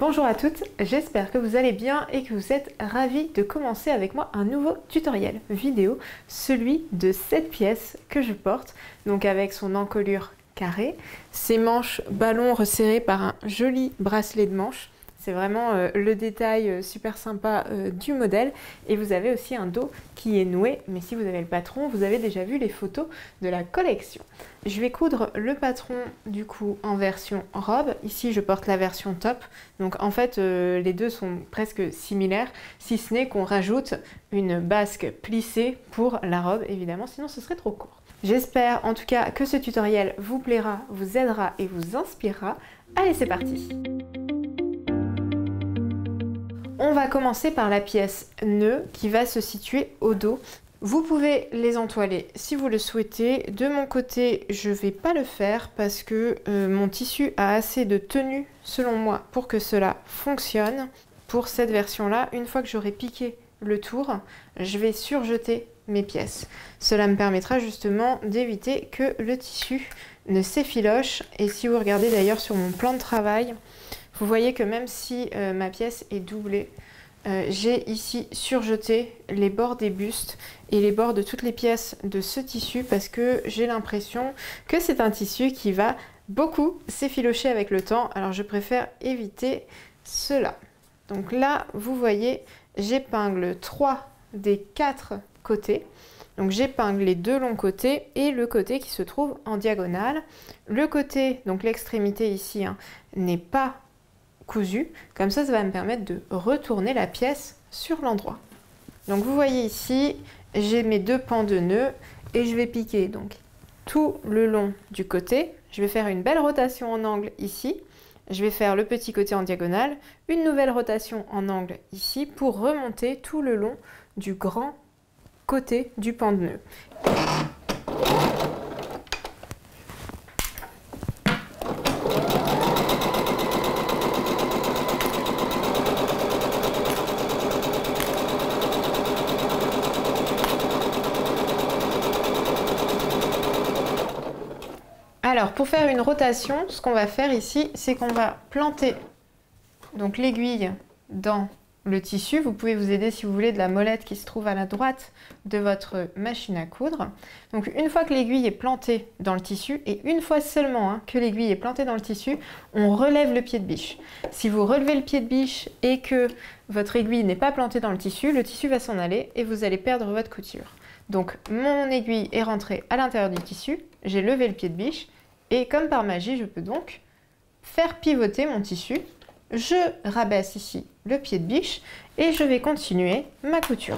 Bonjour à toutes, j'espère que vous allez bien et que vous êtes ravis de commencer avec moi un nouveau tutoriel vidéo, celui de cette pièce que je porte, donc avec son encolure carrée, ses manches ballon resserrées par un joli bracelet de manches. C'est vraiment le détail super sympa du modèle. Et vous avez aussi un dos qui est noué. Mais si vous avez le patron, vous avez déjà vu les photos de la collection. Je vais coudre le patron du coup en version robe. Ici, je porte la version top. Donc en fait, les deux sont presque similaires. Si ce n'est qu'on rajoute une basque plissée pour la robe, évidemment. Sinon, ce serait trop court. J'espère en tout cas que ce tutoriel vous plaira, vous aidera et vous inspirera. Allez, c'est parti! On va commencer par la pièce nœud qui va se situer au dos. Vous pouvez les entoiler si vous le souhaitez. De mon côté, je ne vais pas le faire parce que mon tissu a assez de tenue, selon moi, pour que cela fonctionne. Pour cette version-là, une fois que j'aurai piqué le tour, je vais surjeter mes pièces. Cela me permettra justement d'éviter que le tissu ne s'effiloche. Et si vous regardez d'ailleurs sur mon plan de travail, vous voyez que même si ma pièce est doublée, j'ai ici surjeté les bords des bustes et les bords de toutes les pièces de ce tissu parce que j'ai l'impression que c'est un tissu qui va beaucoup s'effilocher avec le temps. Alors je préfère éviter cela. Donc là, vous voyez, j'épingle 3 des 4 côtés. Donc j'épingle les 2 longs côtés et le côté qui se trouve en diagonale. Le côté, donc l'extrémité ici, n'est pas cousu, comme ça va me permettre de retourner la pièce sur l'endroit. Donc vous voyez ici, j'ai mes 2 pans de nœuds et je vais piquer donc tout le long du côté. Je vais faire une belle rotation en angle ici, je vais faire le petit côté en diagonale, une nouvelle rotation en angle ici pour remonter tout le long du grand côté du pan de nœud. Alors pour faire une rotation, ce qu'on va faire ici, c'est qu'on va planter donc l'aiguille dans le tissu. Vous pouvez vous aider si vous voulez de la molette qui se trouve à la droite de votre machine à coudre. Donc une fois que l'aiguille est plantée dans le tissu, et une fois seulement que l'aiguille est plantée dans le tissu, on relève le pied de biche. Si vous relevez le pied de biche et que votre aiguille n'est pas plantée dans le tissu va s'en aller et vous allez perdre votre couture. Donc mon aiguille est rentrée à l'intérieur du tissu, j'ai levé le pied de biche, et comme par magie, je peux donc faire pivoter mon tissu. Je rabaisse ici le pied de biche et je vais continuer ma couture.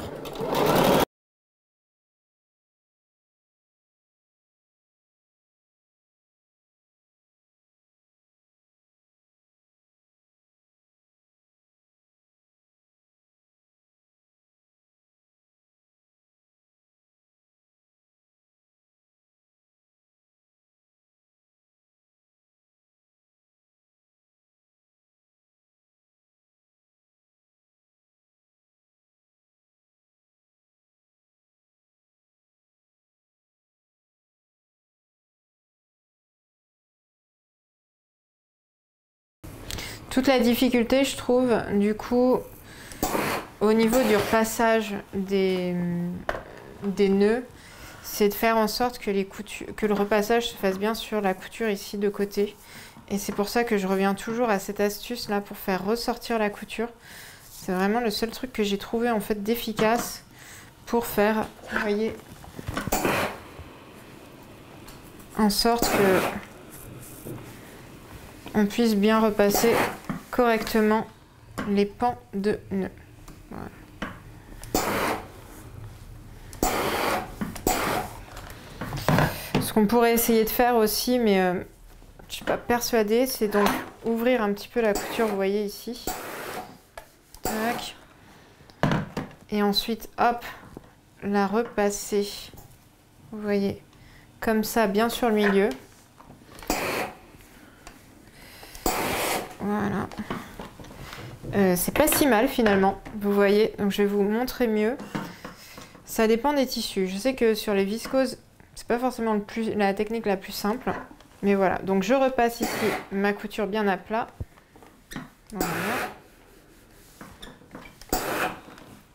Toute la difficulté, je trouve, du coup, au niveau du repassage des nœuds, c'est de faire en sorte que le repassage se fasse bien sur la couture ici de côté. Et c'est pour ça que je reviens toujours à cette astuce là pour faire ressortir la couture. C'est vraiment le seul truc que j'ai trouvé en fait d'efficace pour faire, vous voyez, en sorte que on puisse bien repasser correctement les pans de nœuds. Voilà. Ce qu'on pourrait essayer de faire aussi, mais je ne suis pas persuadée, c'est donc ouvrir un petit peu la couture, vous voyez ici. Tac. Et ensuite, hop, la repasser. Vous voyez, comme ça, bien sur le milieu. Voilà. C'est pas si mal finalement, vous voyez, donc je vais vous montrer mieux. Ça dépend des tissus. Je sais que sur les viscoses, c'est pas forcément la technique la plus simple, mais voilà. Donc je repasse ici ma couture bien à plat. Voilà.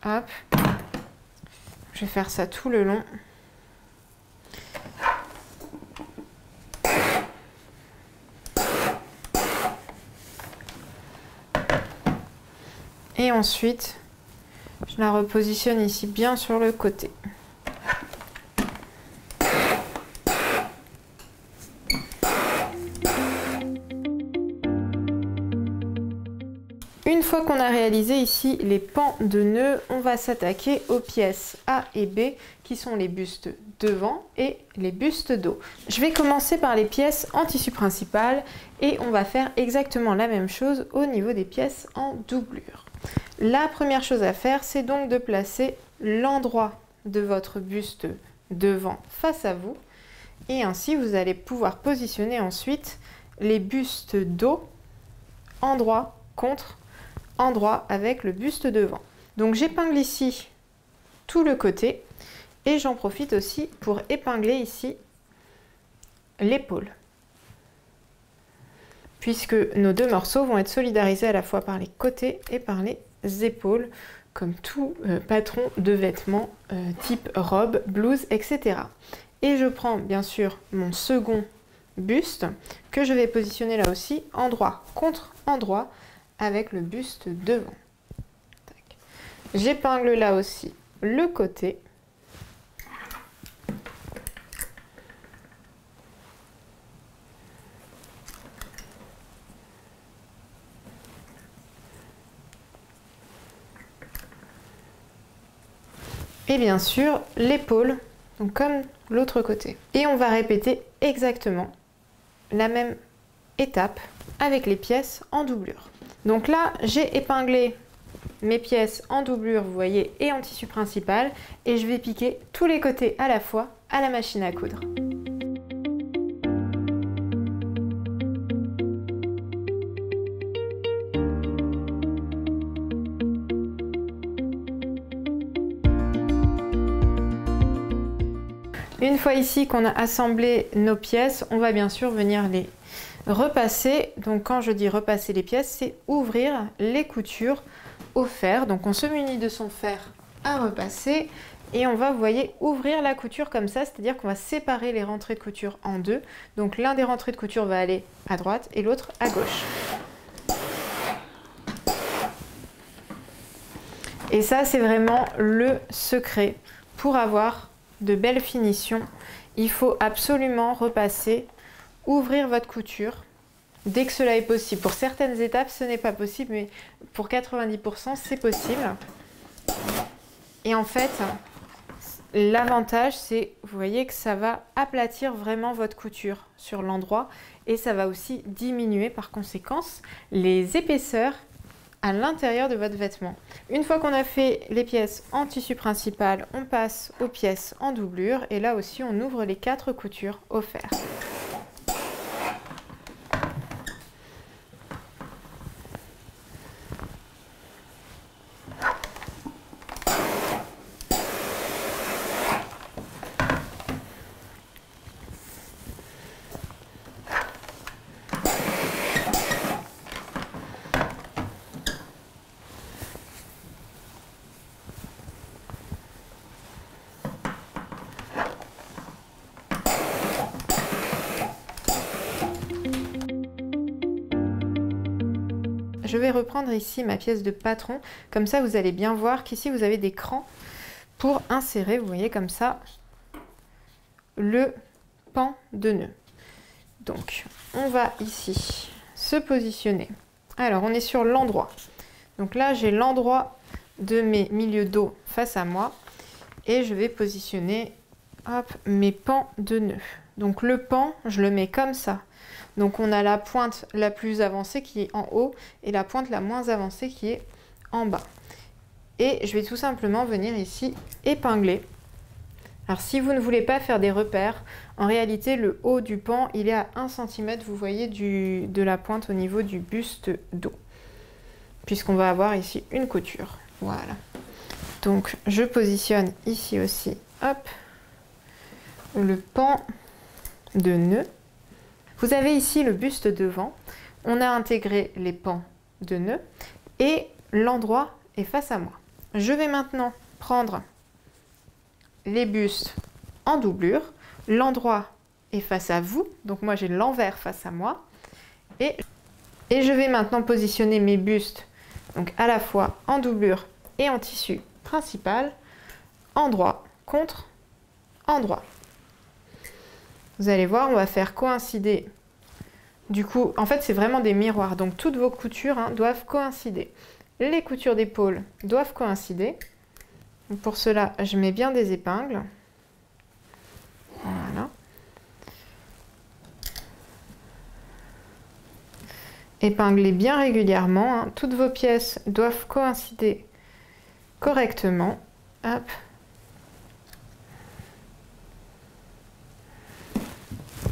Hop. Je vais faire ça tout le long. Et ensuite, je la repositionne ici bien sur le côté. Une fois qu'on a réalisé ici les pans de nœuds, on va s'attaquer aux pièces A et B qui sont les bustes devant et les bustes dos. Je vais commencer par les pièces en tissu principal et on va faire exactement la même chose au niveau des pièces en doublure. La première chose à faire, c'est donc de placer l'endroit de votre buste devant face à vous et ainsi vous allez pouvoir positionner ensuite les bustes dos endroit contre endroit avec le buste devant. Donc j'épingle ici tout le côté et j'en profite aussi pour épingler ici l'épaule, puisque nos deux morceaux vont être solidarisés à la fois par les côtés et par les épaules, comme tout patron de vêtements type robe, blouse, etc. Et je prends bien sûr mon second buste que je vais positionner là aussi endroit contre endroit avec le buste devant. J'épingle là aussi le côté. Et bien sûr l'épaule, donc comme l'autre côté. Et on va répéter exactement la même étape avec les pièces en doublure. Donc là, j'ai épinglé mes pièces en doublure, vous voyez, et en tissu principal, et je vais piquer tous les côtés à la fois à la machine à coudre. Une fois ici qu'on a assemblé nos pièces, on va bien sûr venir les repasser. Donc quand je dis repasser les pièces, c'est ouvrir les coutures au fer. Donc on se munit de son fer à repasser et on va, vous voyez, ouvrir la couture comme ça, c'est-à-dire qu'on va séparer les rentrées de couture en deux. Donc l'un des rentrées de couture va aller à droite et l'autre à gauche. Et ça, c'est vraiment le secret pour avoir de belles finitions. Il faut absolument repasser, ouvrir votre couture dès que cela est possible. Pour certaines étapes, ce n'est pas possible, mais pour 90%, c'est possible. Et en fait, l'avantage, c'est, vous voyez que ça va aplatir vraiment votre couture sur l'endroit et ça va aussi diminuer par conséquence les épaisseurs à l'intérieur de votre vêtement. Une fois qu'on a fait les pièces en tissu principal, on passe aux pièces en doublure et là aussi on ouvre les 4 coutures au fer. Je vais reprendre ici ma pièce de patron, comme ça vous allez bien voir qu'ici vous avez des crans pour insérer, vous voyez comme ça, le pan de nœud. Donc on va ici se positionner. Alors on est sur l'endroit. Donc là j'ai l'endroit de mes milieux dos face à moi et je vais positionner hop, mes pans de nœud. Donc le pan, je le mets comme ça. Donc on a la pointe la plus avancée qui est en haut et la pointe la moins avancée qui est en bas. Et je vais tout simplement venir ici épingler. Alors si vous ne voulez pas faire des repères, en réalité le haut du pan il est à 1 cm, vous voyez, de la pointe au niveau du buste dos. Puisqu'on va avoir ici une couture. Voilà. Donc je positionne ici aussi, hop, le pan de nœud. Vous avez ici le buste devant. On a intégré les pans de nœud et l'endroit est face à moi. Je vais maintenant prendre les bustes en doublure. L'endroit est face à vous, donc moi j'ai l'envers face à moi. Et je vais maintenant positionner mes bustes donc à la fois en doublure et en tissu principal, endroit contre endroit. Vous allez voir, on va faire coïncider. Du coup, en fait, c'est vraiment des miroirs. Donc, toutes vos coutures doivent coïncider. Les coutures d'épaule doivent coïncider. Pour cela, je mets bien des épingles. Voilà. Épinglez bien régulièrement. Toutes vos pièces doivent coïncider correctement. Hop.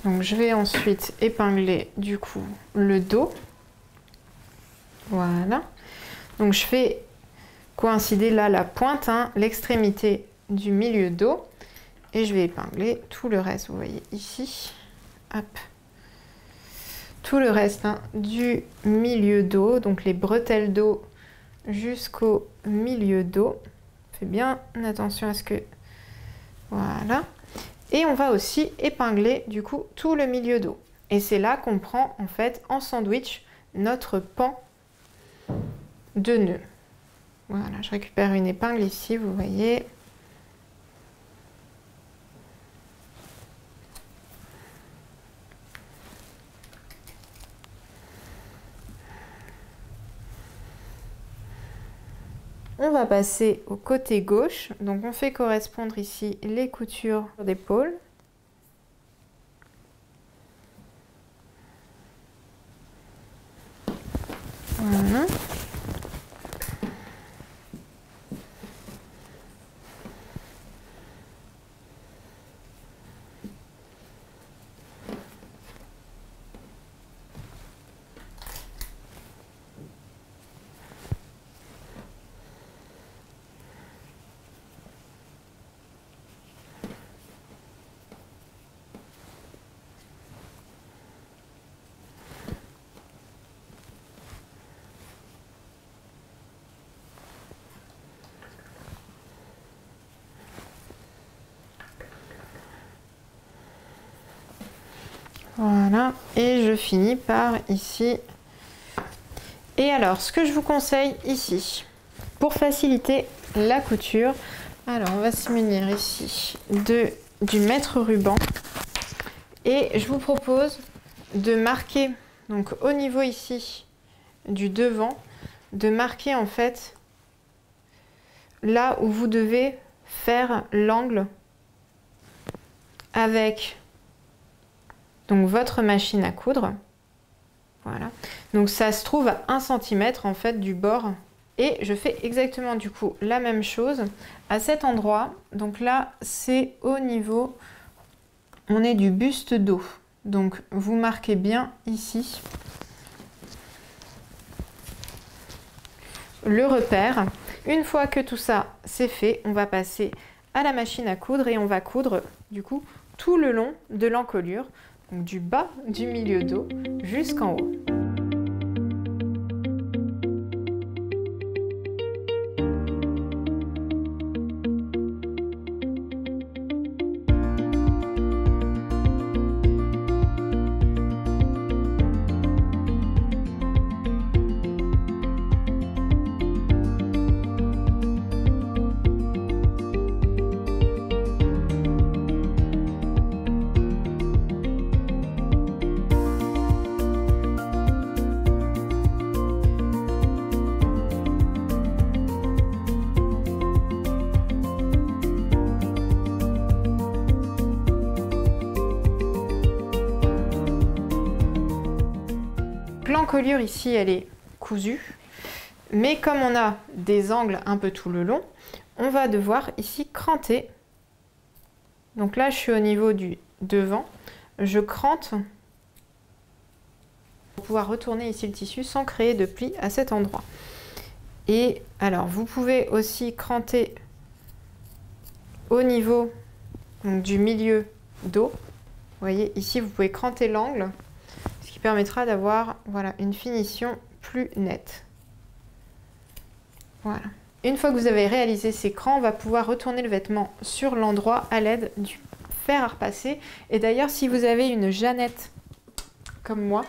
Donc je vais ensuite épingler du coup le dos. Voilà. Donc je fais coïncider là la pointe, l'extrémité du milieu dos. Et je vais épingler tout le reste, vous voyez ici. Hop. Tout le reste du milieu dos, donc les bretelles dos jusqu'au milieu dos. Faites bien attention à ce que... Voilà. Et on va aussi épingler du coup tout le milieu dos. Et c'est là qu'on prend en fait en sandwich notre pan de nœud. Voilà, je récupère une épingle ici, vous voyez. On va passer au côté gauche. Donc on fait correspondre ici les coutures d'épaule. Voilà. Voilà, et je finis par ici. Et alors, ce que je vous conseille ici, pour faciliter la couture, alors on va se munir ici du mètre ruban. Et je vous propose de marquer, donc au niveau ici du devant, de marquer en fait là où vous devez faire l'angle avec donc votre machine à coudre. Voilà. Donc ça se trouve à 1 cm en fait du bord. Et je fais exactement du coup la même chose à cet endroit. Donc là, c'est au niveau, on est du buste dos. Donc vous marquez bien ici le repère. Une fois que tout ça c'est fait, on va passer à la machine à coudre et on va coudre du coup tout le long de l'encolure. Donc du bas du milieu dos jusqu'en haut. L'encolure ici elle est cousue, mais comme on a des angles un peu tout le long, on va devoir ici cranter. Donc là je suis au niveau du devant, je crante pour pouvoir retourner ici le tissu sans créer de plis à cet endroit. Et alors vous pouvez aussi cranter au niveau donc, du milieu dos. Vous voyez ici vous pouvez cranter l'angle, ce qui permettra d'avoir voilà, une finition plus net. Voilà. Une fois que vous avez réalisé ces crans, on va pouvoir retourner le vêtement sur l'endroit à l'aide du fer à repasser. Et d'ailleurs, si vous avez une Jeannette comme moi,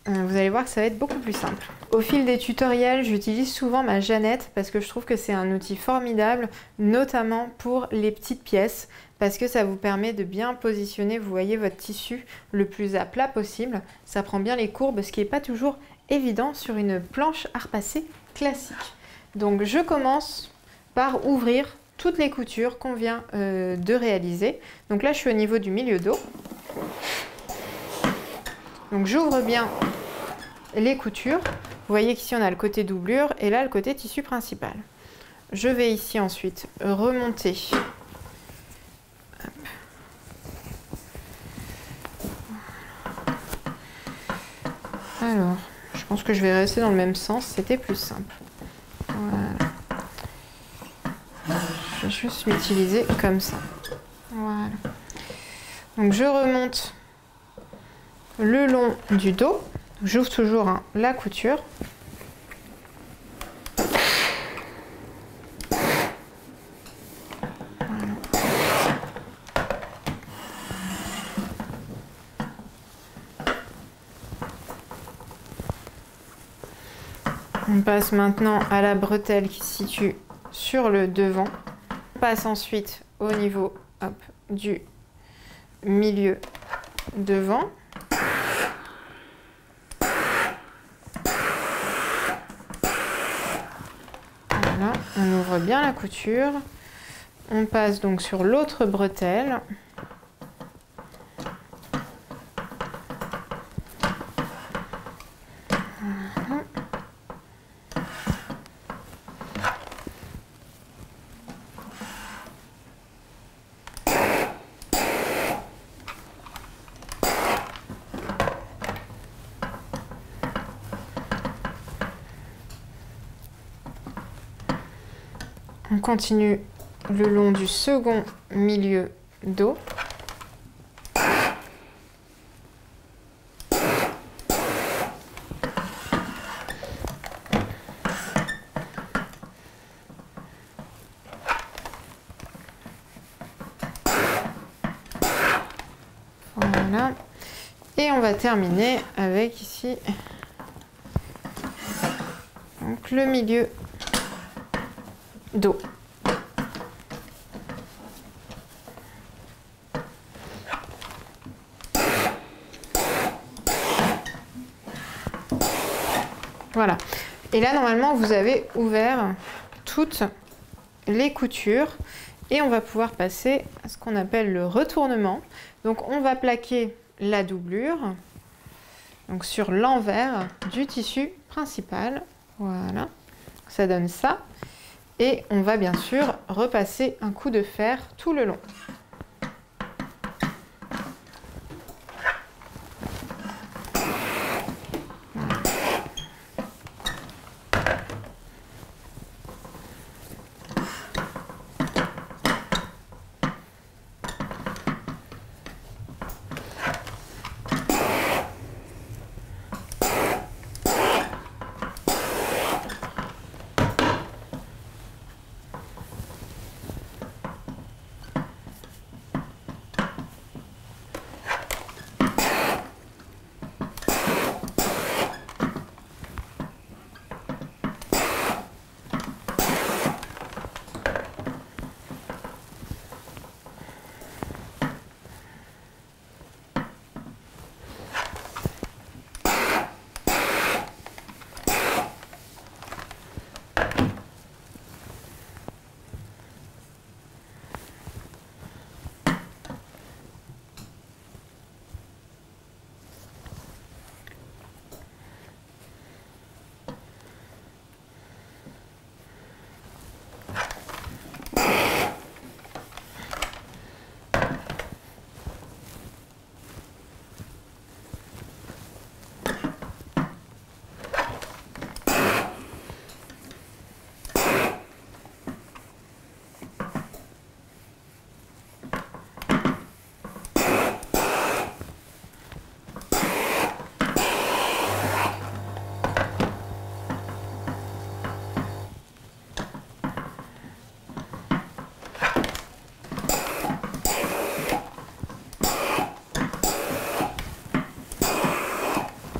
vous allez voir que ça va être beaucoup plus simple. Au fil des tutoriels, j'utilise souvent ma Jeannette parce que je trouve que c'est un outil formidable, notamment pour les petites pièces, parce que ça vous permet de bien positionner, vous voyez, votre tissu le plus à plat possible. Ça prend bien les courbes, ce qui n'est pas toujours évident sur une planche à repasser classique. Donc je commence par ouvrir toutes les coutures qu'on vient de réaliser. Donc là, je suis au niveau du milieu dos. Donc j'ouvre bien les coutures. Vous voyez qu'ici on a le côté doublure et là le côté tissu principal. Je vais ici ensuite remonter. Hop. Alors, je pense que je vais rester dans le même sens, c'était plus simple. Voilà. Je vais juste l'utiliser comme ça. Voilà. Donc je remonte le long du dos. J'ouvre toujours la couture. Voilà. On passe maintenant à la bretelle qui se situe sur le devant. On passe ensuite au niveau du milieu devant. Voilà, on ouvre bien la couture. On passe donc sur l'autre bretelle. Voilà. On continue le long du second milieu dos. Voilà. Et on va terminer avec ici donc le milieu dos. Voilà. Et là, normalement, vous avez ouvert toutes les coutures et on va pouvoir passer à ce qu'on appelle le retournement. Donc, on va plaquer la doublure donc sur l'envers du tissu principal. Voilà. Ça donne ça. Et on va bien sûr repasser un coup de fer tout le long.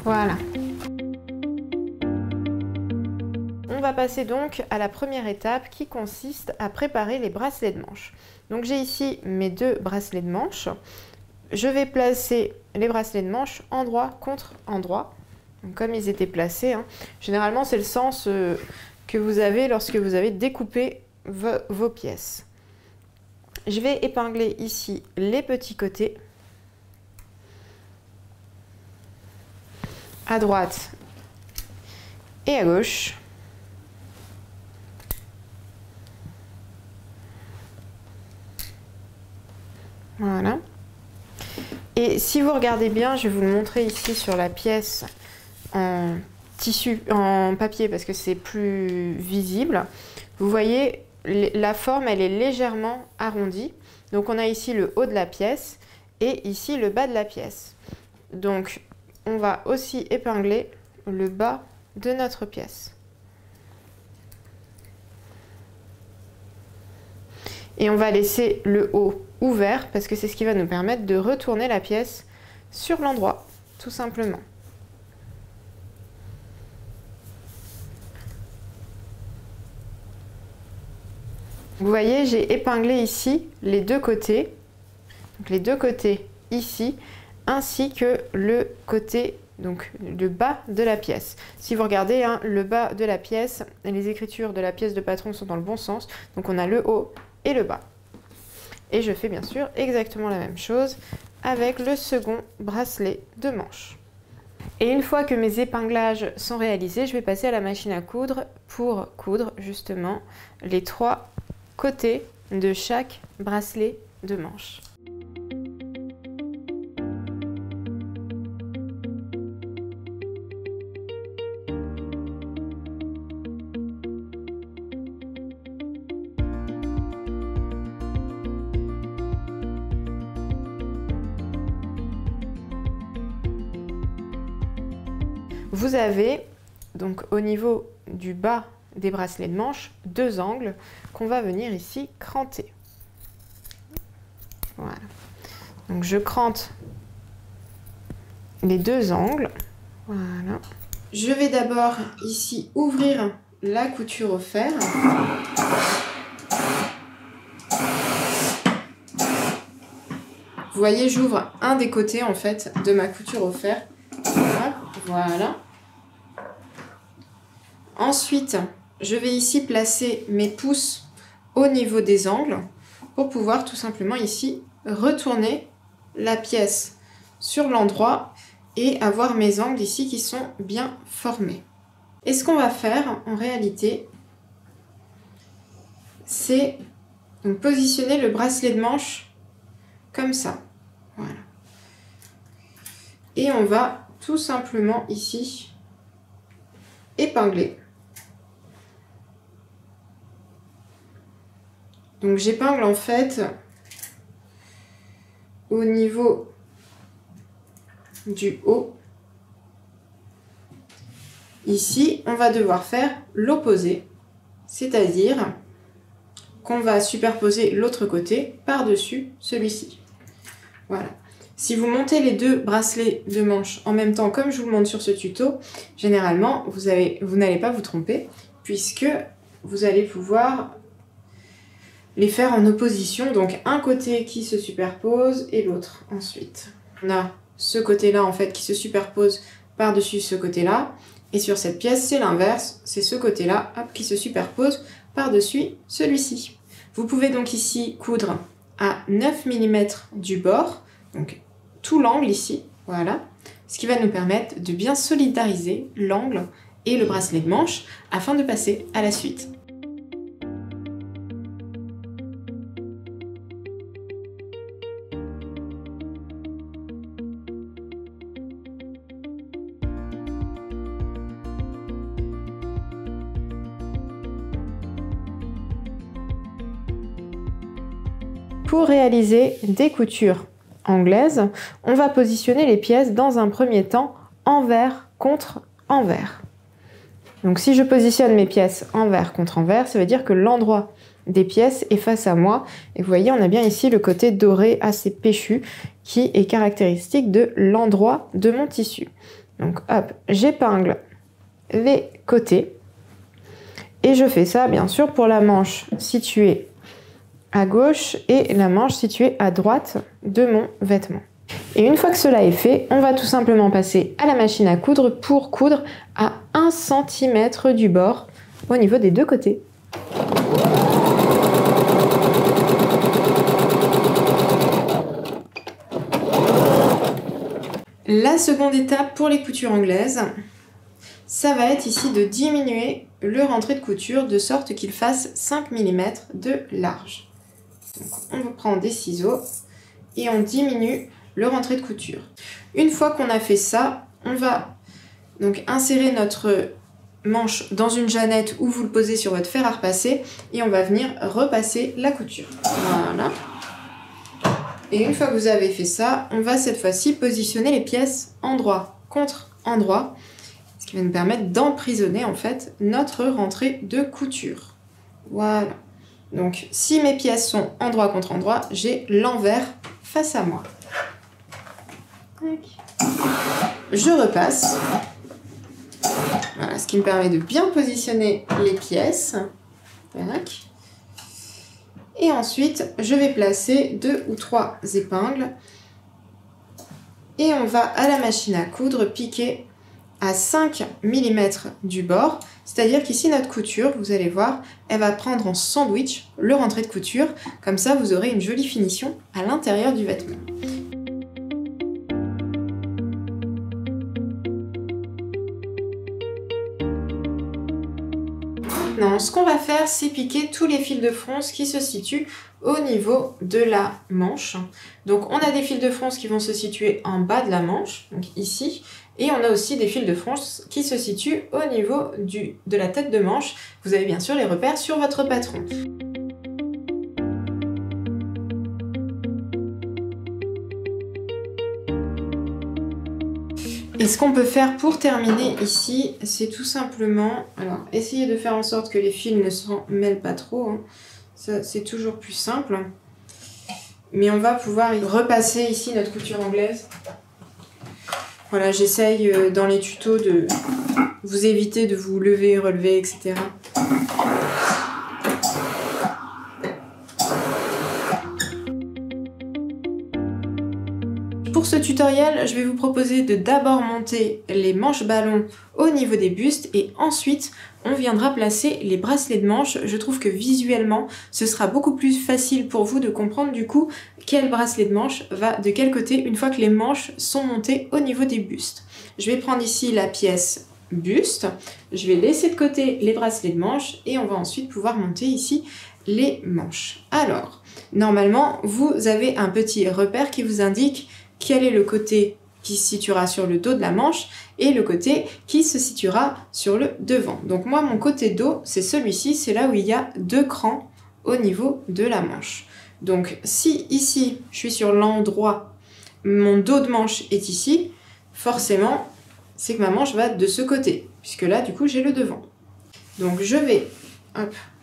Voilà. On va passer donc à la première étape qui consiste à préparer les bracelets de manche. Donc j'ai ici mes 2 bracelets de manche. Je vais placer les bracelets de manche endroit contre endroit, donc comme ils étaient placés. Hein. Généralement, c'est le sens que vous avez lorsque vous avez découpé vos pièces. Je vais épingler ici les petits côtés, à droite et à gauche. Voilà. Et si vous regardez bien, je vais vous le montrer ici sur la pièce en tissu, en papier, parce que c'est plus visible. Vous voyez, la forme, elle est légèrement arrondie. Donc on a ici le haut de la pièce et ici le bas de la pièce. Donc on va aussi épingler le bas de notre pièce. Et on va laisser le haut ouvert parce que c'est ce qui va nous permettre de retourner la pièce sur l'endroit, tout simplement. Vous voyez, j'ai épinglé ici les 2 côtés, donc les 2 côtés ici, ainsi que le côté, donc le bas de la pièce. Si vous regardez, hein, le bas de la pièce, les écritures de la pièce de patron sont dans le bon sens, donc on a le haut et le bas. Et je fais bien sûr exactement la même chose avec le second bracelet de manche. Et une fois que mes épinglages sont réalisés, je vais passer à la machine à coudre pour coudre justement les 3 côtés de chaque bracelet de manche. Vous avez donc au niveau du bas des bracelets de manche 2 angles qu'on va venir ici cranter. Voilà. Donc je crante les 2 angles. Voilà. Je vais d'abord ici ouvrir la couture au fer. Vous voyez, j'ouvre un des côtés en fait de ma couture au fer. Voilà. Ensuite, je vais ici placer mes pouces au niveau des angles pour pouvoir tout simplement ici retourner la pièce sur l'endroit et avoir mes angles ici qui sont bien formés. Et ce qu'on va faire en réalité, c'est positionner le bracelet de manche comme ça. Voilà. Et on va tout simplement ici épingler. Donc j'épingle en fait au niveau du haut. Ici, on va devoir faire l'opposé, c'est-à-dire qu'on va superposer l'autre côté par-dessus celui-ci. Voilà. Si vous montez les 2 bracelets de manche en même temps, comme je vous le montre sur ce tuto, généralement, vous n'allez pas vous tromper, puisque vous allez pouvoir les faire en opposition, donc un côté qui se superpose et l'autre ensuite. On a ce côté-là en fait qui se superpose par-dessus ce côté-là, et sur cette pièce c'est l'inverse, c'est ce côté-là qui se superpose par-dessus celui-ci. Vous pouvez donc ici coudre à 9 mm du bord, donc tout l'angle ici, voilà, ce qui va nous permettre de bien solidariser l'angle et le bracelet de manche afin de passer à la suite. Pour réaliser des coutures anglaises, on va positionner les pièces dans un premier temps envers contre envers. Donc si je positionne mes pièces envers contre envers, ça veut dire que l'endroit des pièces est face à moi. Et vous voyez, on a bien ici le côté doré assez péchu qui est caractéristique de l'endroit de mon tissu. Donc hop, j'épingle les côtés. Et je fais ça bien sûr pour la manche située à gauche et la manche située à droite de mon vêtement. Et une fois que cela est fait, on va tout simplement passer à la machine à coudre pour coudre à 1 cm du bord au niveau des deux côtés. La seconde étape pour les coutures anglaises, ça va être ici de diminuer le rentré de couture de sorte qu'il fasse 5 mm de large. Donc on prend des ciseaux et on diminue le rentré de couture. Une fois qu'on a fait ça, on va donc insérer notre manche dans une jeannette ou vous le posez sur votre fer à repasser et on va venir repasser la couture. Voilà. Et une fois que vous avez fait ça, on va cette fois-ci positionner les pièces endroit contre endroit, ce qui va nous permettre d'emprisonner en fait notre rentrée de couture. Voilà. Donc si mes pièces sont endroit contre endroit, j'ai l'envers face à moi. Je repasse. Voilà, ce qui me permet de bien positionner les pièces. Et ensuite, je vais placer 2 ou 3 épingles. Et on va à la machine à coudre piquer à 5 mm du bord. C'est-à-dire qu'ici, notre couture, vous allez voir, elle va prendre en sandwich le rentré de couture. Comme ça, vous aurez une jolie finition à l'intérieur du vêtement. Maintenant, ce qu'on va faire, c'est piquer tous les fils de fronce qui se situent au niveau de la manche. Donc, on a des fils de fronce qui vont se situer en bas de la manche, donc ici. Et on a aussi des fils de fronce qui se situent au niveau de la tête de manche. Vous avez bien sûr les repères sur votre patron. Et ce qu'on peut faire pour terminer ici, c'est tout simplement, alors essayez de faire en sorte que les fils ne s'en mêlent pas trop, hein. Ça c'est toujours plus simple. Mais on va pouvoir repasser ici notre couture anglaise. Voilà, j'essaye dans les tutos de vous éviter de vous lever, relever, etc. Pour ce tutoriel, je vais vous proposer de d'abord monter les manches ballons au niveau des bustes et ensuite on viendra placer les bracelets de manches. Je trouve que visuellement, ce sera beaucoup plus facile pour vous de comprendre du coup quel bracelet de manche va de quel côté une fois que les manches sont montées au niveau des bustes. Je vais prendre ici la pièce buste, je vais laisser de côté les bracelets de manches et on va ensuite pouvoir monter ici les manches. Alors, normalement, vous avez un petit repère qui vous indique quel est le côté qui se situera sur le dos de la manche et le côté qui se situera sur le devant. Donc moi, mon côté dos, c'est celui-ci, c'est là où il y a 2 crans au niveau de la manche. Donc si ici, je suis sur l'endroit, mon dos de manche est ici, forcément, c'est que ma manche va de ce côté, puisque là, du coup, j'ai le devant. Donc je vais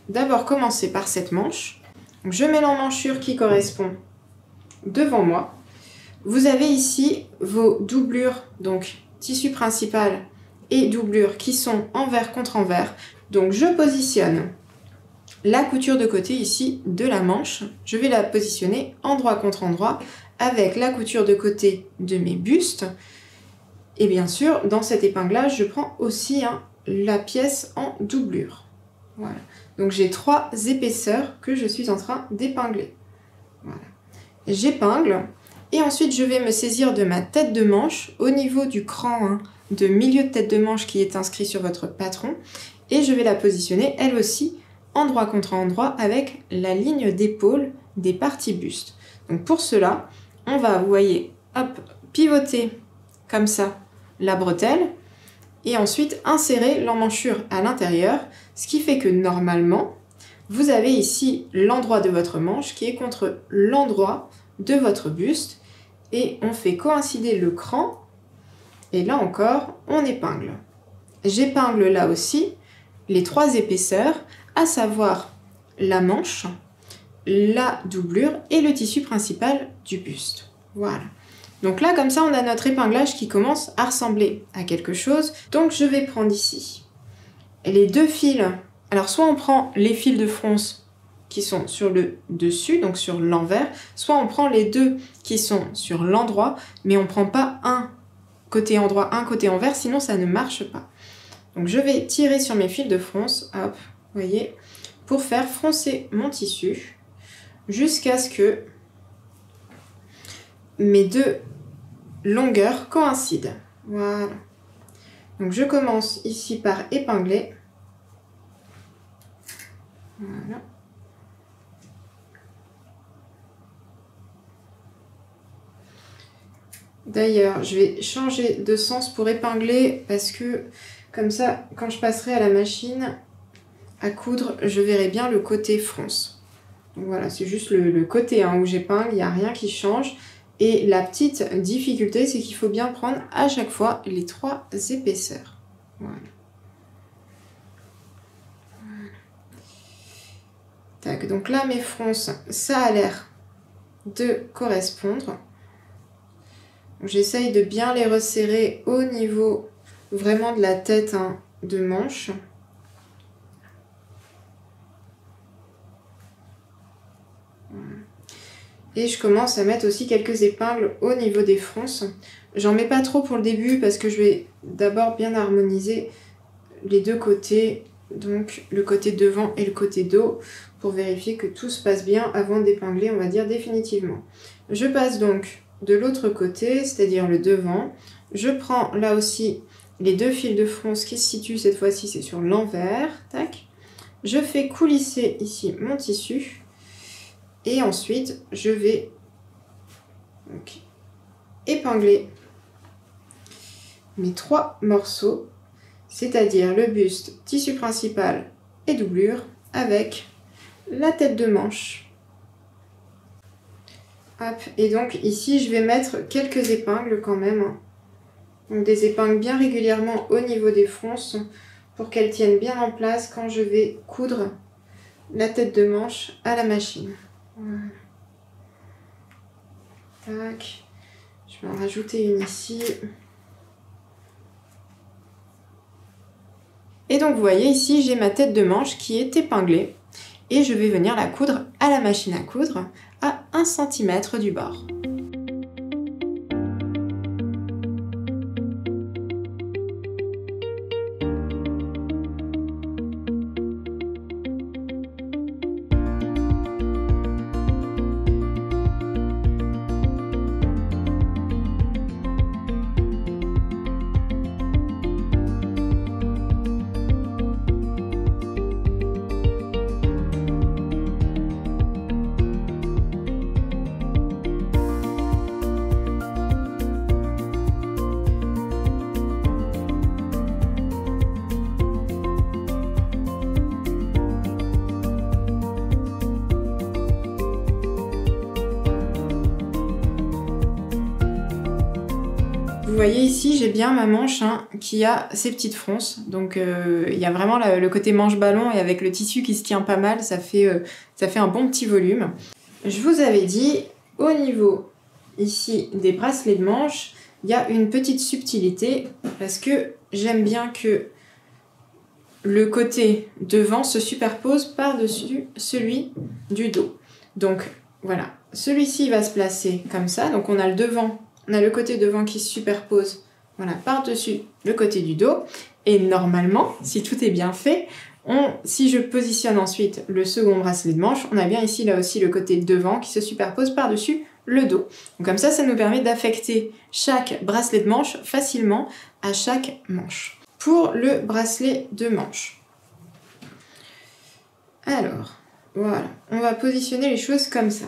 d'abord commencer par cette manche. Donc, je mets l'emmanchure qui correspond devant moi. Vous avez ici vos doublures, donc tissu principal et doublure qui sont envers contre envers. Donc je positionne la couture de côté ici de la manche. Je vais la positionner endroit contre endroit avec la couture de côté de mes bustes. Et bien sûr, dans cet épinglage, je prends aussi la pièce en doublure. Voilà. Donc j'ai 3 épaisseurs que je suis en train d'épingler. Voilà. J'épingle. Et ensuite, je vais me saisir de ma tête de manche au niveau du cran de milieu de tête de manche qui est inscrit sur votre patron. Et je vais la positionner, elle aussi, endroit contre endroit avec la ligne d'épaule des parties bustes. Donc pour cela, on va, vous voyez, pivoter comme ça la bretelle et ensuite insérer l'emmanchure à l'intérieur, ce qui fait que normalement, vous avez ici l'endroit de votre manche qui est contre l'endroit de votre buste et on fait coïncider le cran et là encore on épingle. J'épingle là aussi les 3 épaisseurs, à savoir la manche, la doublure et le tissu principal du buste. Voilà. Donc là, comme ça, on a notre épinglage qui commence à ressembler à quelque chose. Donc je vais prendre ici les deux fils. Alors soit on prend les fils de fronce qui sont sur le dessus, donc sur l'envers, soit on prend les deux qui sont sur l'endroit, mais on ne prend pas un côté endroit, un côté envers, sinon ça ne marche pas. Donc je vais tirer sur mes fils de fronce, hop, vous voyez, pour faire froncer mon tissu, jusqu'à ce que mes deux longueurs coïncident. Voilà. Donc je commence ici par épingler. Voilà. D'ailleurs, je vais changer de sens pour épingler parce que comme ça, quand je passerai à la machine à coudre, je verrai bien le côté fronce. Donc voilà, c'est juste le côté où j'épingle, il n'y a rien qui change. Et la petite difficulté, c'est qu'il faut bien prendre à chaque fois les 3 épaisseurs. Voilà. Tac, donc là, mes fronces, ça a l'air de correspondre. J'essaye de bien les resserrer au niveau vraiment de la tête de manche. Et je commence à mettre aussi quelques épingles au niveau des fronces. J'en mets pas trop pour le début parce que je vais d'abord bien harmoniser les deux côtés, donc le côté devant et le côté dos, pour vérifier que tout se passe bien avant d'épingler, on va dire définitivement. Je passe donc de l'autre côté, c'est-à-dire le devant. Je prends là aussi les deux fils de fronce qui se situent, cette fois-ci c'est sur l'envers, tac. Je fais coulisser ici mon tissu. Et ensuite, je vais donc épingler mes 3 morceaux, c'est-à-dire le buste, tissu principal et doublure, avec la tête de manche. Hop. Et donc ici, je vais mettre quelques épingles quand même. Donc des épingles bien régulièrement au niveau des fronces pour qu'elles tiennent bien en place quand je vais coudre la tête de manche à la machine. Voilà. Tac. Je vais en rajouter une ici. Et donc vous voyez ici j'ai ma tête de manche qui est épinglée et je vais venir la coudre à la machine à coudre à 1 cm du bord. Vous voyez ici, j'ai bien ma manche qui a ses petites fronces. Donc il y a vraiment le côté manche ballon et avec le tissu qui se tient pas mal, ça fait un bon petit volume. Je vous avais dit, au niveau ici des bracelets de manche, il y a une petite subtilité parce que j'aime bien que le côté devant se superpose par-dessus celui du dos. Donc voilà, celui-ci va se placer comme ça. Donc on a le devant. On a le côté devant qui se superpose, voilà, par-dessus le côté du dos. Et normalement, si tout est bien fait, si je positionne ensuite le second bracelet de manche, on a bien ici, là aussi, le côté devant qui se superpose par-dessus le dos. Donc comme ça nous permet d'affecter chaque bracelet de manche facilement à chaque manche. Pour le bracelet de manche. Alors, voilà, on va positionner les choses comme ça.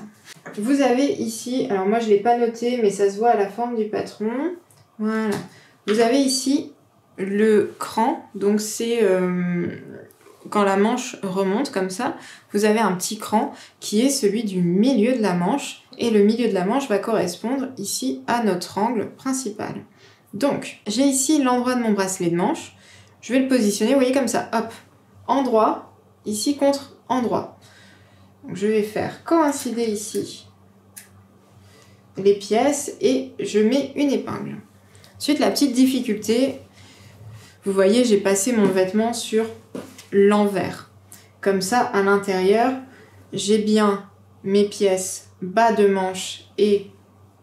Vous avez ici, alors moi je ne l'ai pas noté, mais ça se voit à la forme du patron. Voilà. Vous avez ici le cran, donc c'est quand la manche remonte comme ça, vous avez un petit cran qui est celui du milieu de la manche. Et le milieu de la manche va correspondre ici à notre angle principal. Donc, j'ai ici l'endroit de mon bracelet de manche. Je vais le positionner, vous voyez comme ça, hop, endroit, ici contre endroit. Donc, je vais faire coïncider ici les pièces et je mets une épingle. Ensuite, la petite difficulté, vous voyez, j'ai passé mon vêtement sur l'envers. Comme ça, à l'intérieur, j'ai bien mes pièces bas de manche et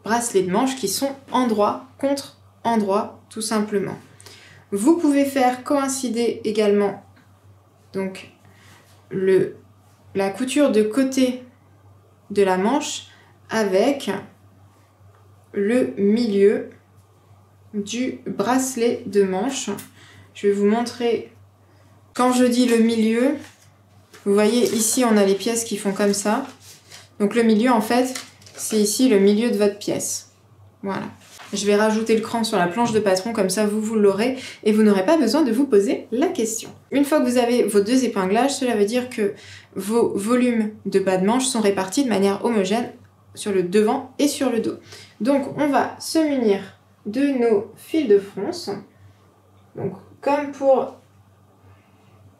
bracelet de manche qui sont endroit contre endroit, tout simplement. Vous pouvez faire coïncider également donc la couture de côté de la manche avec le milieu du bracelet de manche. Je vais vous montrer, quand je dis le milieu, vous voyez ici on a les pièces qui font comme ça. Donc le milieu en fait, c'est ici le milieu de votre pièce. Voilà. Je vais rajouter le cran sur la planche de patron, comme ça vous l'aurez et vous n'aurez pas besoin de vous poser la question. Une fois que vous avez vos deux épinglages, cela veut dire que vos volumes de bas de manche sont répartis de manière homogène sur le devant et sur le dos. Donc on va se munir de nos fils de fronce. Donc comme pour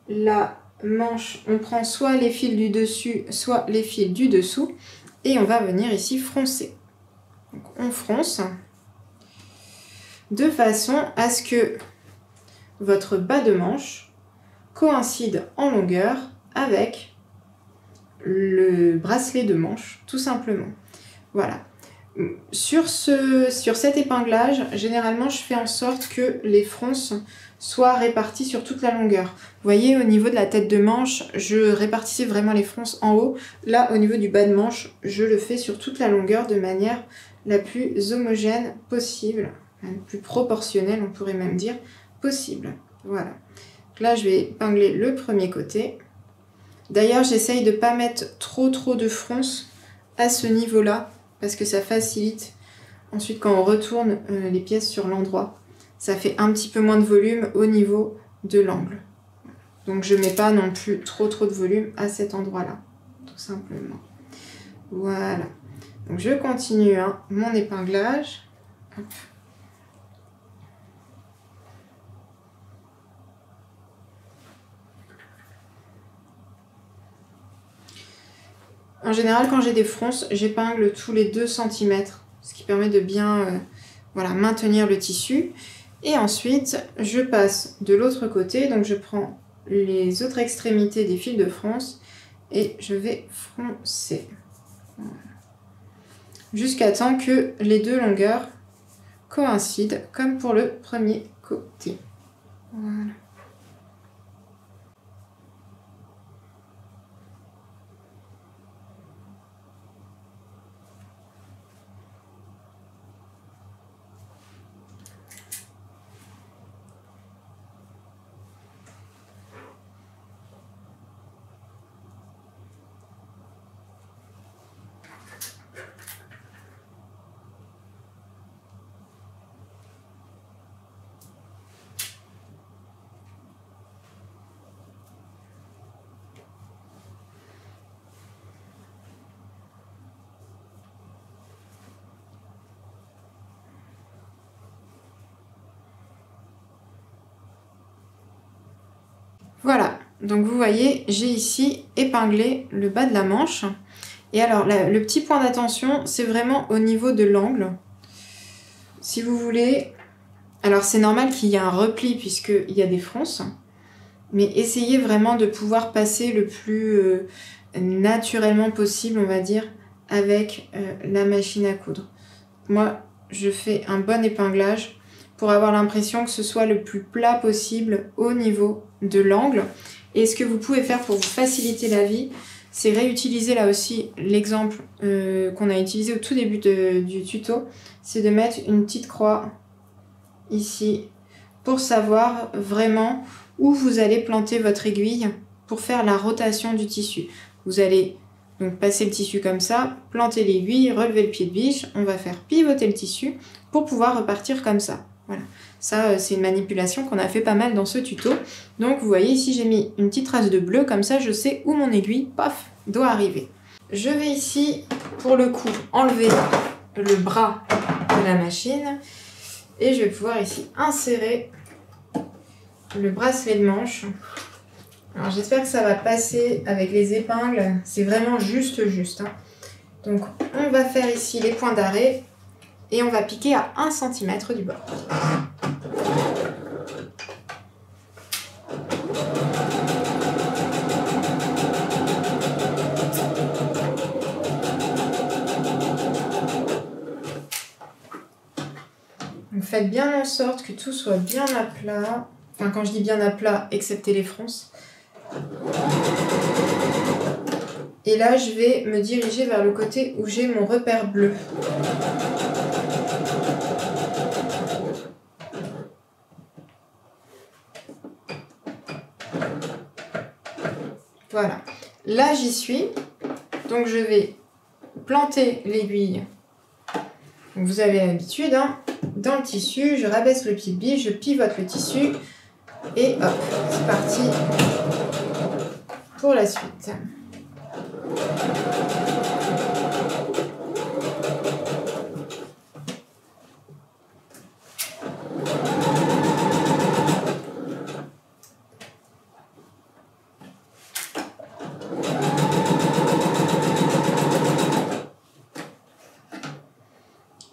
la manche, on prend soit les fils du dessus, soit les fils du dessous et on va venir ici froncer. Donc on fronce de façon à ce que votre bas de manche coïncide en longueur avec le bracelet de manche, tout simplement. Voilà. Sur cet épinglage, généralement, je fais en sorte que les fronces soient réparties sur toute la longueur. Vous voyez, au niveau de la tête de manche, je répartissais vraiment les fronces en haut. Là, au niveau du bas de manche, je le fais sur toute la longueur de manière la plus homogène possible. Plus proportionnel, on pourrait même dire, possible. Voilà. Donc là, je vais épingler le premier côté. D'ailleurs, j'essaye de ne pas mettre trop de fronces à ce niveau-là, parce que ça facilite. Ensuite, quand on retourne les pièces sur l'endroit, ça fait un petit peu moins de volume au niveau de l'angle. Donc, je ne mets pas non plus trop de volume à cet endroit-là, tout simplement. Voilà. Donc, je continue mon épinglage. Hop. En général, quand j'ai des fronces, j'épingle tous les 2 cm, ce qui permet de bien voilà, maintenir le tissu. Et ensuite, je passe de l'autre côté, donc je prends les autres extrémités des fils de fronce et je vais froncer. Voilà. Jusqu'à temps que les deux longueurs coïncident, comme pour le premier côté. Voilà. Voilà, donc vous voyez, j'ai ici épinglé le bas de la manche. Et alors, le petit point d'attention, c'est vraiment au niveau de l'angle. Si vous voulez... Alors, c'est normal qu'il y ait un repli puisqu'il y a des fronces. Mais essayez vraiment de pouvoir passer le plus naturellement possible, on va dire, avec la machine à coudre. Moi, je fais un bon épinglage pour avoir l'impression que ce soit le plus plat possible au niveau de l'angle. Et ce que vous pouvez faire pour vous faciliter la vie, c'est réutiliser là aussi l'exemple qu'on a utilisé au tout début du tuto, c'est de mettre une petite croix ici pour savoir vraiment où vous allez planter votre aiguille pour faire la rotation du tissu. Vous allez donc passer le tissu comme ça, planter l'aiguille, relever le pied de biche, on va faire pivoter le tissu pour pouvoir repartir comme ça. Voilà, ça c'est une manipulation qu'on a fait pas mal dans ce tuto. Donc vous voyez ici j'ai mis une petite trace de bleu, comme ça je sais où mon aiguille, paf, doit arriver. Je vais ici pour le coup enlever le bras de la machine et je vais pouvoir ici insérer le bracelet de manche. Alors j'espère que ça va passer avec les épingles, c'est vraiment juste. Hein. Donc on va faire ici les points d'arrêt et on va piquer à 1 cm du bord. Donc faites bien en sorte que tout soit bien à plat. Enfin, quand je dis bien à plat, excepté les fronces. Et là, je vais me diriger vers le côté où j'ai mon repère bleu. Voilà. Là, j'y suis. Donc, je vais planter l'aiguille. Vous avez l'habitude, hein, dans le tissu. Je rabaisse le pied de biche, je pivote le tissu. Et hop, c'est parti pour la suite.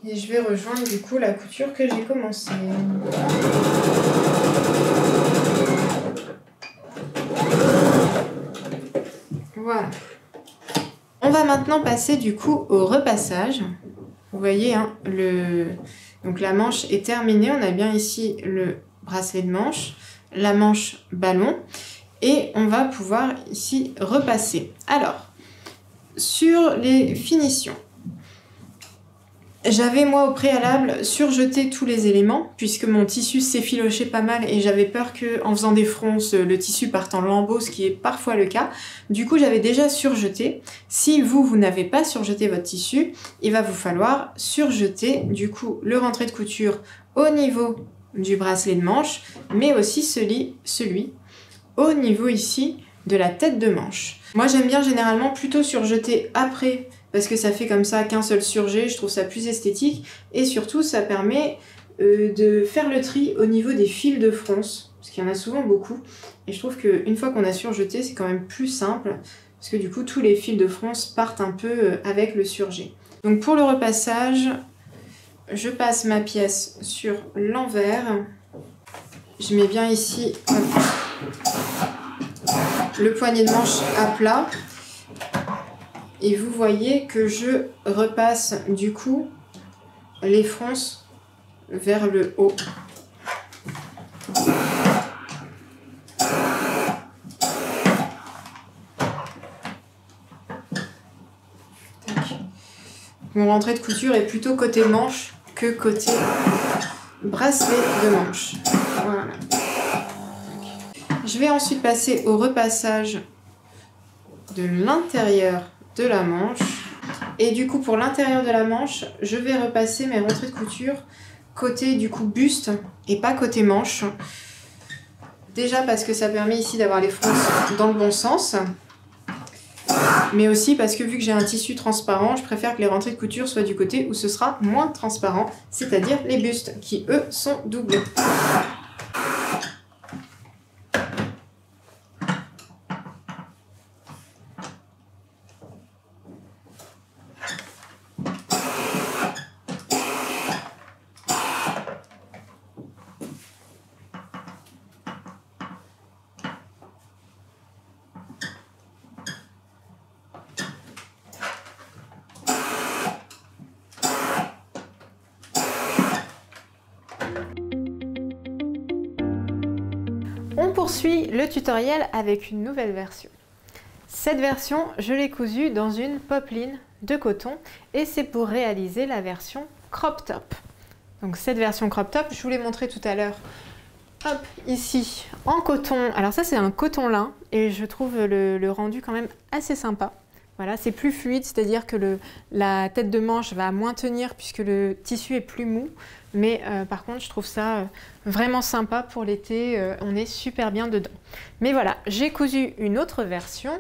Et je vais rejoindre du coup la couture que j'ai commencée. Voilà. On va maintenant passer du coup au repassage. Vous voyez, hein, donc la manche est terminée. On a bien ici le bracelet de manche, la manche ballon. Et on va pouvoir ici repasser. Alors, sur les finitions. J'avais moi au préalable surjeté tous les éléments puisque mon tissu s'effilochait pas mal et j'avais peur qu'en faisant des fronces le tissu parte en lambeaux, ce qui est parfois le cas. Du coup j'avais déjà surjeté. Si vous n'avez pas surjeté votre tissu, il va vous falloir surjeter du coup le rentré de couture au niveau du bracelet de manche, mais aussi celui au niveau ici de la tête de manche. Moi j'aime bien généralement plutôt surjeter après parce que ça fait comme ça qu'un seul surjet, je trouve ça plus esthétique et surtout ça permet de faire le tri au niveau des fils de fronce, parce qu'il y en a souvent beaucoup et je trouve qu'une fois qu'on a surjeté c'est quand même plus simple parce que du coup tous les fils de fronce partent un peu avec le surjet. Donc pour le repassage, je passe ma pièce sur l'envers, je mets bien ici le poignet de manche à plat. Et vous voyez que je repasse du coup les fronces vers le haut. Mon rentrée de couture est plutôt côté manche que côté bracelet de manche. Voilà. Je vais ensuite passer au repassage de l'intérieur de la manche et du coup pour l'intérieur de la manche je vais repasser mes rentrées de couture côté du coup buste et pas côté manche, déjà parce que ça permet ici d'avoir les fronces dans le bon sens, mais aussi parce que vu que j'ai un tissu transparent, je préfère que les rentrées de couture soient du côté où ce sera moins transparent, c'est-à-dire les bustes qui eux sont doublés. On poursuit le tutoriel avec une nouvelle version. Cette version, je l'ai cousue dans une popeline de coton et c'est pour réaliser la version crop top. Donc cette version crop top, je vous l'ai montré tout à l'heure. Hop, ici en coton. Alors ça c'est un coton lin et je trouve le rendu quand même assez sympa. Voilà, c'est plus fluide, c'est-à-dire que la tête de manche va moins tenir puisque le tissu est plus mou. Mais par contre, je trouve ça vraiment sympa pour l'été. On est super bien dedans. Mais voilà, j'ai cousu une autre version,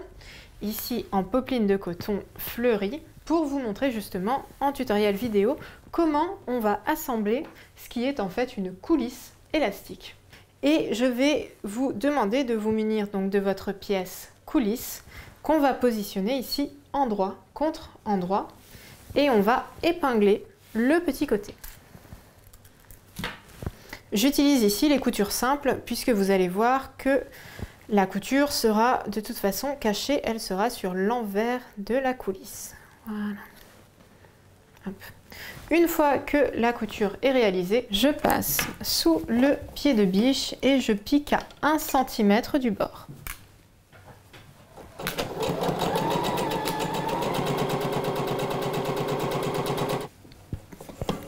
ici en popeline de coton fleurie, pour vous montrer justement en tutoriel vidéo comment on va assembler ce qui est en fait une coulisse élastique. Et je vais vous demander de vous munir donc de votre pièce coulisse qu'on va positionner ici endroit contre endroit et on va épingler le petit côté. J'utilise ici les coutures simples puisque vous allez voir que la couture sera de toute façon cachée, elle sera sur l'envers de la coulisse. Voilà. Hop. Une fois que la couture est réalisée, je passe sous le pied de biche et je pique à 1 cm du bord.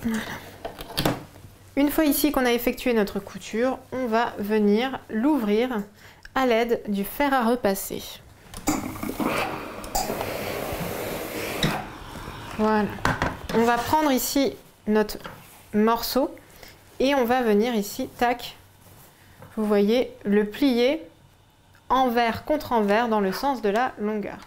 Voilà. Une fois ici qu'on a effectué notre couture, on va venir l'ouvrir à l'aide du fer à repasser. Voilà. On va prendre ici notre morceau et on va venir ici, tac, vous voyez, le plier envers contre envers dans le sens de la longueur.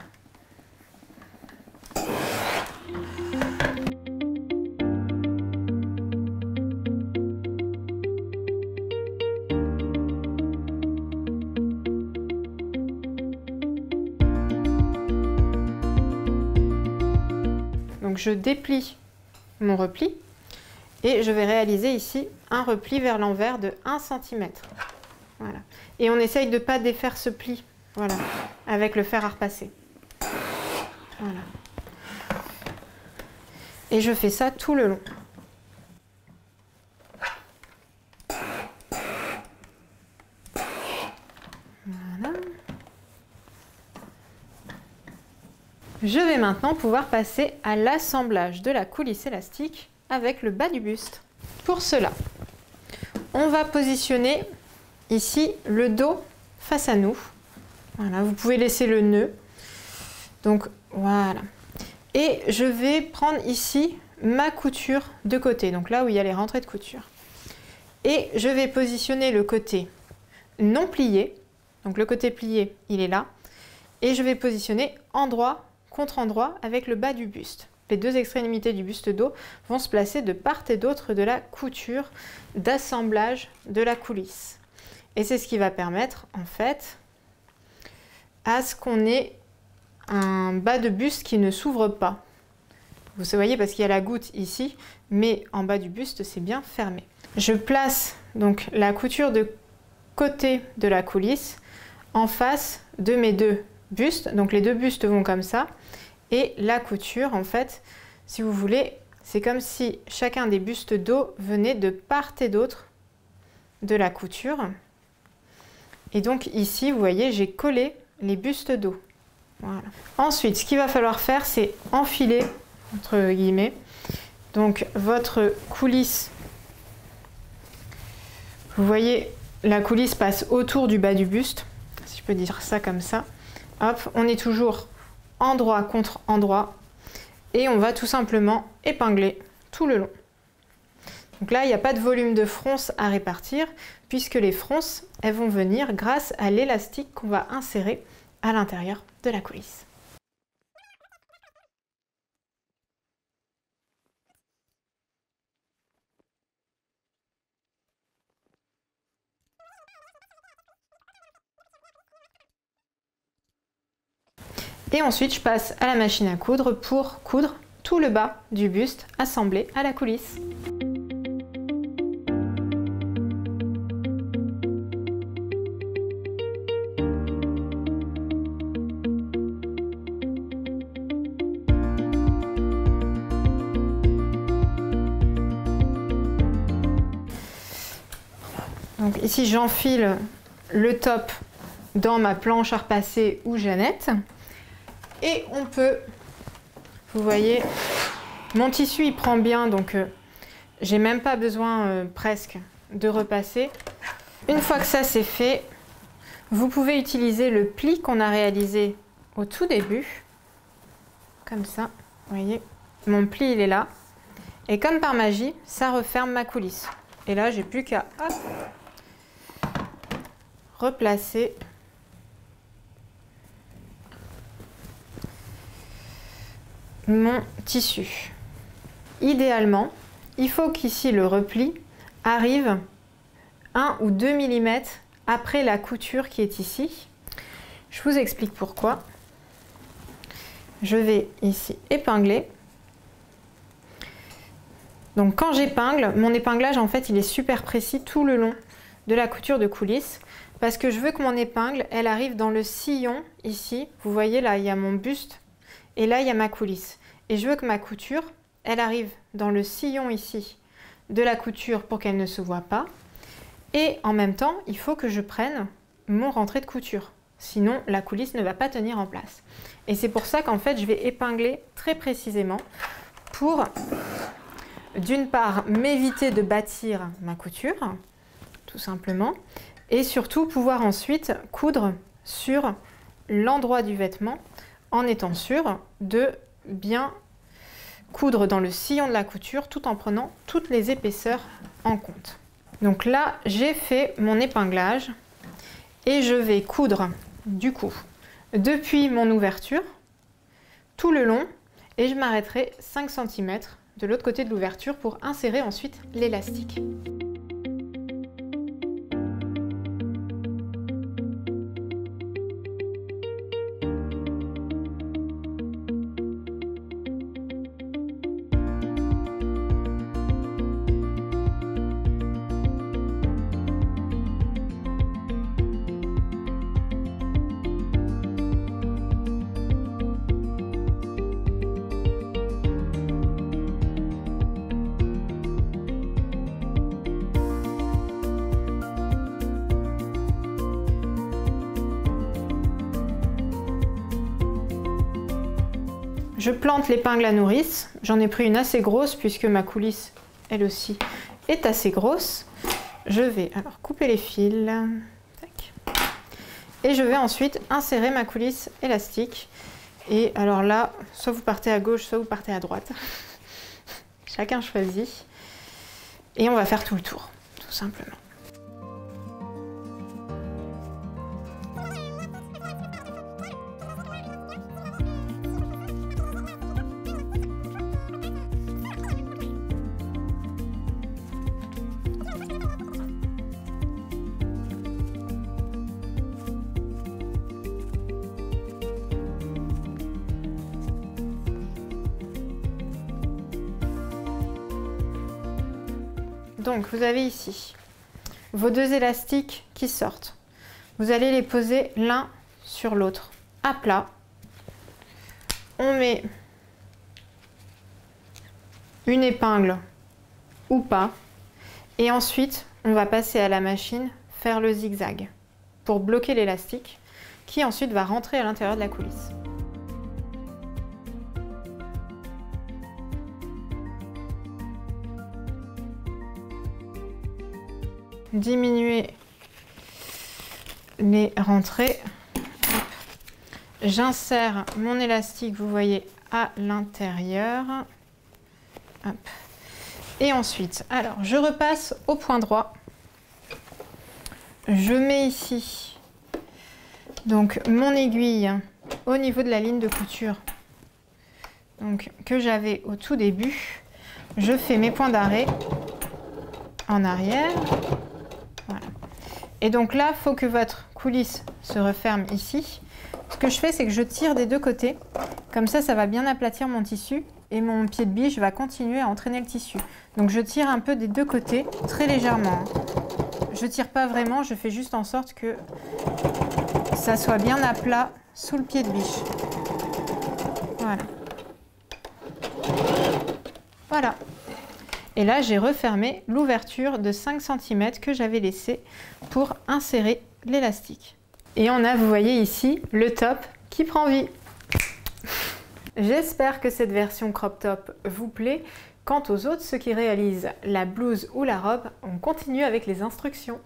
Donc je déplie mon repli et je vais réaliser ici un repli vers l'envers de 1 cm. Voilà. Et on essaye de ne pas défaire ce pli, voilà, avec le fer à repasser. Voilà. Et je fais ça tout le long. Voilà. Je vais maintenant pouvoir passer à l'assemblage de la coulisse élastique avec le bas du buste. Pour cela, on va positionner ici le dos face à nous. Voilà, vous pouvez laisser le nœud. Donc voilà. Et je vais prendre ici ma couture de côté, donc là où il y a les rentrées de couture. Et je vais positionner le côté non plié. Donc le côté plié, il est là. Et je vais positionner endroit contre endroit avec le bas du buste. Les deux extrémités du buste dos vont se placer de part et d'autre de la couture d'assemblage de la coulisse. Et c'est ce qui va permettre en fait à ce qu'on ait un bas de buste qui ne s'ouvre pas. Vous voyez parce qu'il y a la goutte ici, mais en bas du buste c'est bien fermé. Je place donc la couture de côté de la coulisse en face de mes deux bustes. Donc les deux bustes vont comme ça. Et la couture, en fait, si vous voulez, c'est comme si chacun des bustes dos venait de part et d'autre de la couture. Et donc ici, vous voyez, j'ai collé les bustes dos. Voilà. Ensuite, ce qu'il va falloir faire, c'est enfiler, entre guillemets, donc votre coulisse. Vous voyez, la coulisse passe autour du bas du buste, si je peux dire ça comme ça. Hop, on est toujours endroit contre endroit et on va tout simplement épingler tout le long. Donc là, il n'y a pas de volume de fronce à répartir puisque les fronces, elles vont venir grâce à l'élastique qu'on va insérer à l'intérieur de la coulisse. Et ensuite, je passe à la machine à coudre pour coudre tout le bas du buste assemblé à la coulisse. Donc ici, j'enfile le top dans ma planche à repasser ou Jeannette. Et on peut, vous voyez, mon tissu il prend bien, donc j'ai même pas besoin presque de repasser. Une fois que ça c'est fait, vous pouvez utiliser le pli qu'on a réalisé au tout début, comme ça, vous voyez, mon pli il est là. Et comme par magie, ça referme ma coulisse. Et là, j'ai plus qu'à replacer mon tissu. Idéalement, il faut qu'ici le repli arrive 1 ou 2 mm après la couture qui est ici. Je vous explique pourquoi. Je vais ici épingler Donc quand j'épingle, mon épinglage en fait il est super précis tout le long de la couture de coulisse parce que je veux que mon épingle elle arrive dans le sillon ici. Vous voyez là il y a mon buste et là il y a ma coulisse. Et je veux que ma couture elle arrive dans le sillon ici de la couture pour qu'elle ne se voit pas. Et en même temps il faut que je prenne mon rentré de couture. Sinon la coulisse ne va pas tenir en place. Et c'est pour ça qu'en fait je vais épingler très précisément pour d'une part m'éviter de bâtir ma couture tout simplement et surtout pouvoir ensuite coudre sur l'endroit du vêtement en étant sûr de bien coudre dans le sillon de la couture tout en prenant toutes les épaisseurs en compte. Donc là j'ai fait mon épinglage et je vais coudre du coup depuis mon ouverture tout le long et je m'arrêterai 5 cm de l'autre côté de l'ouverture pour insérer ensuite l'élastique. Je plante l'épingle à nourrice, j'en ai pris une assez grosse puisque ma coulisse, elle aussi, est assez grosse. Je vais alors couper les fils, tac. Et je vais ensuite insérer ma coulisse élastique. Et alors là, soit vous partez à gauche, soit vous partez à droite. Chacun choisit. Et on va faire tout le tour, tout simplement. Donc vous avez ici vos deux élastiques qui sortent. Vous allez les poser l'un sur l'autre à plat. On met une épingle ou pas. Et ensuite, on va passer à la machine, faire le zigzag pour bloquer l'élastique qui ensuite va rentrer à l'intérieur de la coulisse. Diminuer les rentrées. J'insère mon élastique, vous voyez, à l'intérieur. Et ensuite, alors je repasse au point droit. Je mets ici donc mon aiguille au niveau de la ligne de couture donc, que j'avais au tout début. Je fais mes points d'arrêt en arrière. Voilà. Et donc là, il faut que votre coulisse se referme ici. Ce que je fais, c'est que je tire des deux côtés. Comme ça va bien aplatir mon tissu et mon pied de biche va continuer à entraîner le tissu. Donc je tire un peu des deux côtés, très légèrement. Je tire pas vraiment, je fais juste en sorte que ça soit bien à plat sous le pied de biche. Voilà. Voilà. Et là, j'ai refermé l'ouverture de 5 cm que j'avais laissée pour insérer l'élastique. Et on a, vous voyez ici, le top qui prend vie. J'espère que cette version crop top vous plaît. Quant aux autres, ceux qui réalisent la blouse ou la robe, on continue avec les instructions.